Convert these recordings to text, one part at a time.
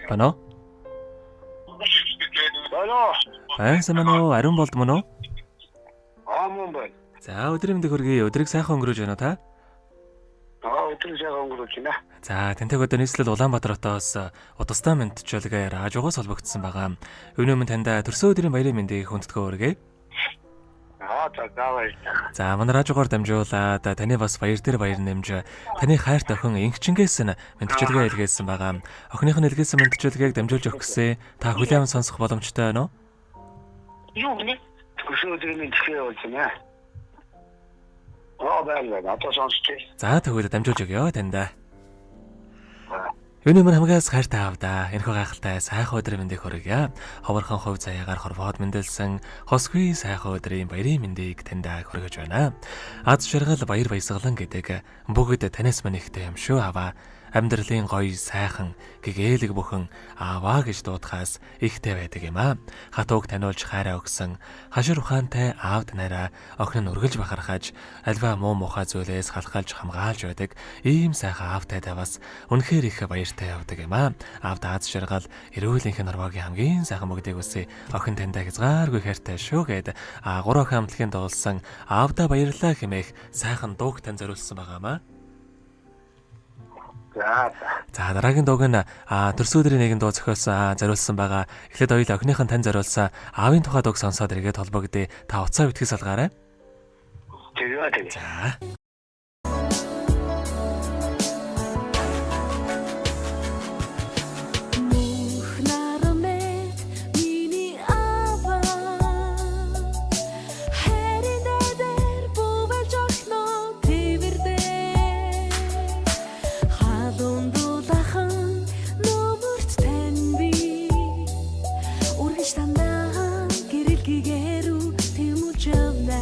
Бано? Сайн мано ариун болдмоно? Мөн байна. За өдрийн мэндийг хүргэе. Өдрийг сайхан өнгөрөөж байна уу та? Өдрийг сайхан өнгөрөөж байна. За тэнтэйг одоо нийслэл Улаанбаатар хотоос удастай мэдчилгээ радиогоос холбогдсон байгаа. Өвнөө өмнө таньда төрсөн өдрийн баярын мэндийг хүндэтгэн хүргэе. За манай радиогоор дамжуулаад таны бас баяр дээр баяр нэмж таны хайрт охин инхчингээс нь мэдчилгээ илгээсэн байгаа. Охиных нь илгээсэн мэдчилгээг дамжуулж өгөх гэсэн та хүлээм сонсох боломжтой байна уу? Юу гэнэ? Төрсөн өдрийн мэдчилгээ болж байна. Байна. Одоо сонсчих. За тэгвэл дамжуулж өгье таньда. Юуны мань хамгаас хайртай аавда энэхүү гайхалтай сайхан өдрийн мэндийг хүргье. Ховорхон хувь заяагаар хорвоод мэндэлсэн хосгүй сайхан өдрийн баярын мэндийг таньда хүргэж байна. Аз жаргал баяр баясгалан гэдэг бүгд танаас мань ихтэй юм шүү аваа. Амьдралын гоё сайхан гэгээлэг бүхэн ааваа гэж дуудахаас ихтэй байдаг юм аа. Хатууг таниулж хайраа өгсөн хашир ухаантай аав танаараа охин нь үргэлж бахархаж альва муу мухай зүйлээс халахалж хамгаалж байдаг ийм сайхан аавтай таваас үнэхээр их баяртай явдаг юм аа. Аавд аз жаргал эрүүлэнх норвогийн хамгийн сайхан бүгдийг үсэ охин таньда хязгааргүй хайртай шүү гэд 3 охин амтлагийн дуулсан аавда баярлалаа хэмээх сайхан дууг тань зориулсан байгаамаа. За дараагийн дууг нь төрсөн өдрийн нэгэн дуу зохиосон зориулсан байгаа. Эхлээд хоёул охиныхон тань зориулсан аавын тухай дууг сонсоод эргээд холбогдъё. Та уцаа битгий салгаарай. За. Гэрэл гэгэрүү тэмүүл жавна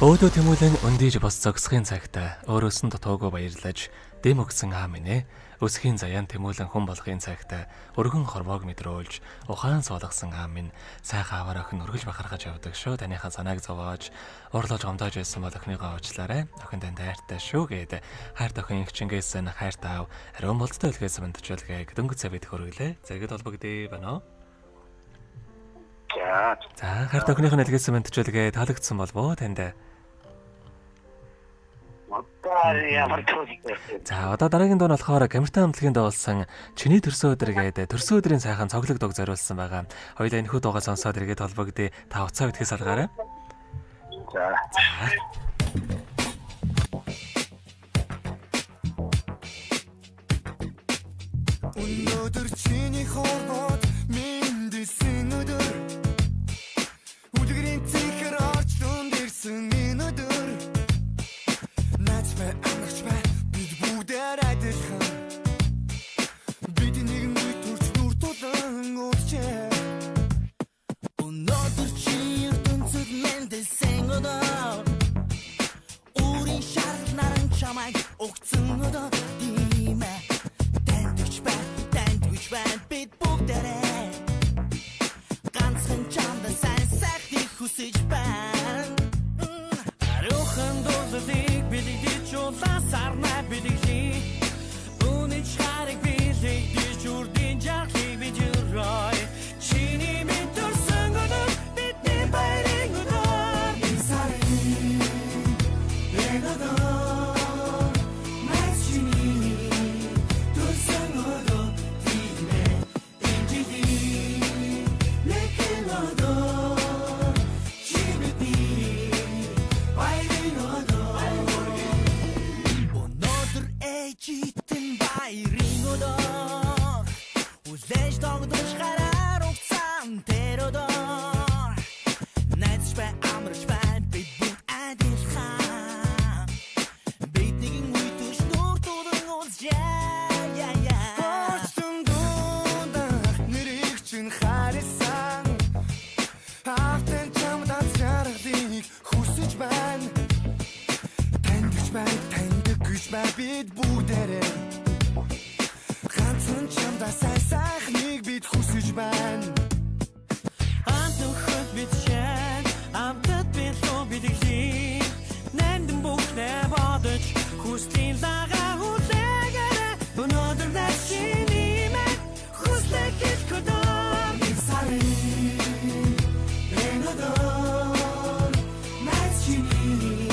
Өөдөө тэмүүлэн өндийж бос зогсохын цагт өөрөөс нь дутуугүй баярлаж дэм өгсөн аав минь ээ. Өсхийн заяан тэмүүлэн хүн болохын цагт өргөн хорвоог мэдрүүлж ухаан суулгасан аав минь сайхан аваар охин өргөж бахархаж явдаг шүү. Таныхаа санааг зовоож урлаж гомдоож байсан бол охиныгоо уучлаарай. Охин тань хайртай шүү гэд хайрт охин их Чингис эн хайрт аав ариун болцтой үлгээс мандчилгээ дөнгөж цавид хөргөлээ. Зэрэгд холбогдъё байна уу? За хайрт охиныхын үлгээс мандчилгээ таалагдсан болов уу танд? За одоо дараагийн дуу нь болохоор камертай хамтлагийн дуу болсон чиний төрсөн өдөр гэдэг төрсөн өдрийн сайхан цоглог дуг зориулсан байгаа. Хоёулаа энэхүү дуугаа сонсоод эргээд холбогдъё. Та уцаа битгий салгаарай. За. Өнөөдөр чиний хорвоод мэндэлсэн өдөр үлгэрийн цэхэр орч дунд ирсэн энэ өдөр Начбай амарч бай бид бүгдээр адилхан бид нэгэн төрч нүр тулан уулчээ Өнөөдөр чи ертөнцөд мэндэлсэн өдөр Үрийн шарал наран чамайг өгцөн өдөр тийм ээ Тандвич бай бид бүгдээрээ ганцхан чамд сайн сайхныг хүсэж байна Арухан дуулыг билэгдэж улаасарнаа билэгли Үнэн чарыг билэгдэж үрдийн жархлыг бидэрой Чиний минь төрсөн өдөр бидний баярын өдөр Энэ сарын өдөр Маш чиний төрсөн өдөр тийм ээ энэ жилийн нэгэн өдөр Чи бидний баярын өдөр Өнөөдөр ээжитэн баярын өдөр Үлээж догдож гараар угцаан тэр өдөр Найдаж бай амарч бай бид бүгд адилхан Бид нэгэн үе төш нүр тулан уулзъя Орчтон дундах нэрийг чин харсан Автан чамдаа жаргалыг хүсэж байна Тандж бай таньдаг гэж бай бид бүгдээрээ Ганцхан чамдаа сайхныг бид хүсэж байна Амт нөхөд бид шэн Амтад бид лoo бидэглээ Нандин бүхнээ бодож Хүслийн лагаа хүлээгээрээ Өнөөдөр нар чиний мэн Хүслэг хэлэх өдөр Энэ сарын өдөр Найз чиний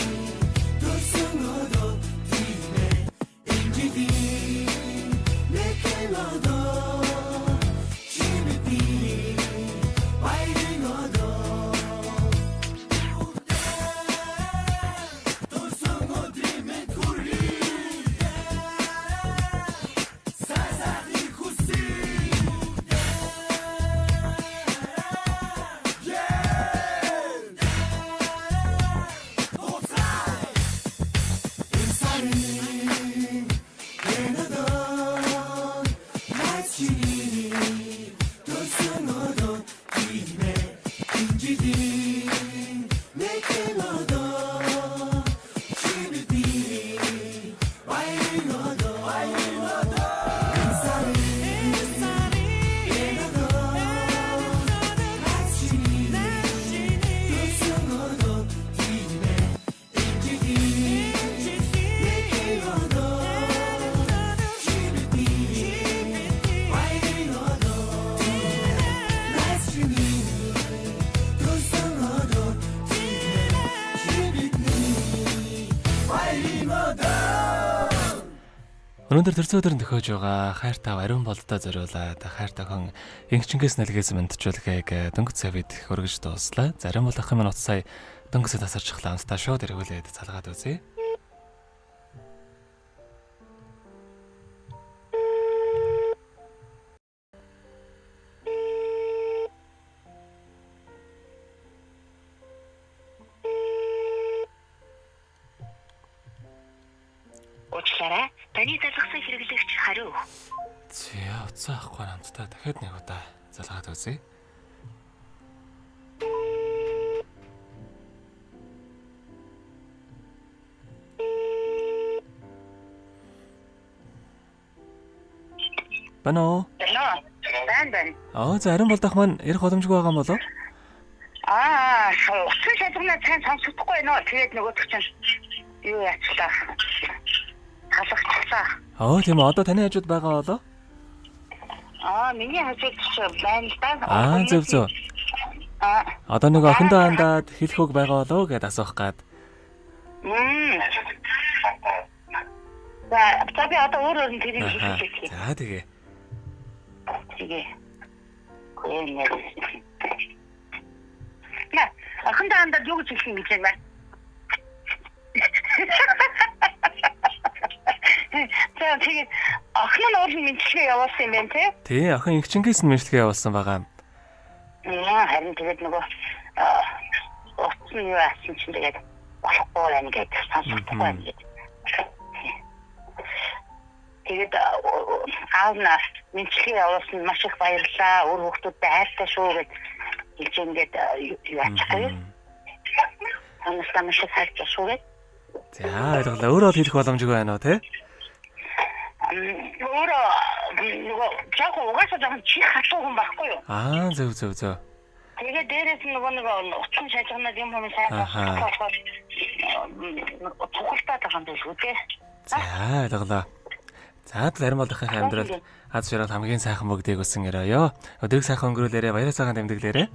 төрсөн өдөр Тийм ээ энэ жилийн нэгэн өдөр Чи бидний баярын өдөр Төрсөн өдрийн мэд хүргэе Сайхныг хүсье Энэ сарын өдөр Найз чиний төрсөн өдөр Тийм ээ энэ жилийн нэгэн өдөр Чи бидний баярын өдөр Энэ сарын өдөр Найз чиний төрсөн өдөр Тийм ээ энэ жилийн нэгэн өдөр Чи бидний баярын өдөр Найз чиний төрсөн өдөр Тийм ээ чи бидний баярын өдөр Өнөөдөр төрсөн өдрөнд төхөөж байгаа хайртай ариун болдтой зориулаад хайртай охин Инхчингээс нэлгээс мандчилгээг дөнгөж цавид хөргөж дууслаа. Зарим бол ахын минут сая дөнгөсөд тасарчихлаа. Амстаа шууд эргүүлээд залгаад үзье. Уучлаарай. Таны залгасан хэрэглэгч хариу. За уцаа ахгүй хамтдаа дахиад нэг удаа залгаад үзье. Байна уу? Байна. За харин болдох маань ярих боломжгүй байгаа юм болов? Утсан шалгана цаан сонсохгүй байна. Тэгээд нөгөөдөг чинь юу яачлаа. Талахчихлаа. Тийм үү. Одоо таны хажууд байгаа болоо? Миний хажууд байна л да. Зөв. Одоо нэг охиндоо хандаад хэлэх үг байгаа болоо гэд асуух гад. За би одоо өөр нь тэрийг хэлчихье. За тэгээ. Охиндоо хандаад юу гэж хэлэх юм гэж байна. Тэгээд охин нь уул мэдлэгээ явуулсан юм байна тий? Тий, охин игчингээс нь мэдлэгээ явуулсан байгаа. Харин тэгээд нөгөө утсан юу асан чинь тэгээд болохгүй байна гэдэг сонсохгүй байна гэдэг. Тэгээд аав нь мэдлэгээ явуулсан маш их баярлалаа. Өөр хүүхдүүдтэй хайртай шүү гэж хэлж ингээд юу аачихгүй. Танаас маш их хайртай шүү гэж. За ойлголоо. Өөрөө хэлэх боломжгүй байна уу тий? Өөрөө нөгөө жоохон угаасаа жоохон чих хатуу хүн байхгүй юу? Зөв. Тэгээд дээрээс нь нөгөө утсан шалгана юм хүмүүс сайн болохоор тухалтай байгаа юм биш үү те? За ойлголоо. За зарим болгохын амьдралд аз жаргал хамгийн сайхан бүгдийг өсөн өрөөё. Өдрийг сайхан өнгөрүүлээрэ, баяраа сайхан тэмдэглээрэ.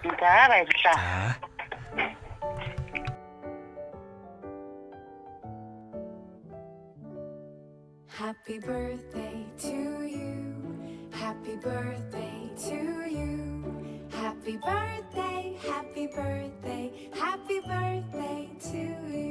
За баярлалаа. Happy birthday to you. Happy birthday to you. Happy birthday, happy birthday, happy birthday to you.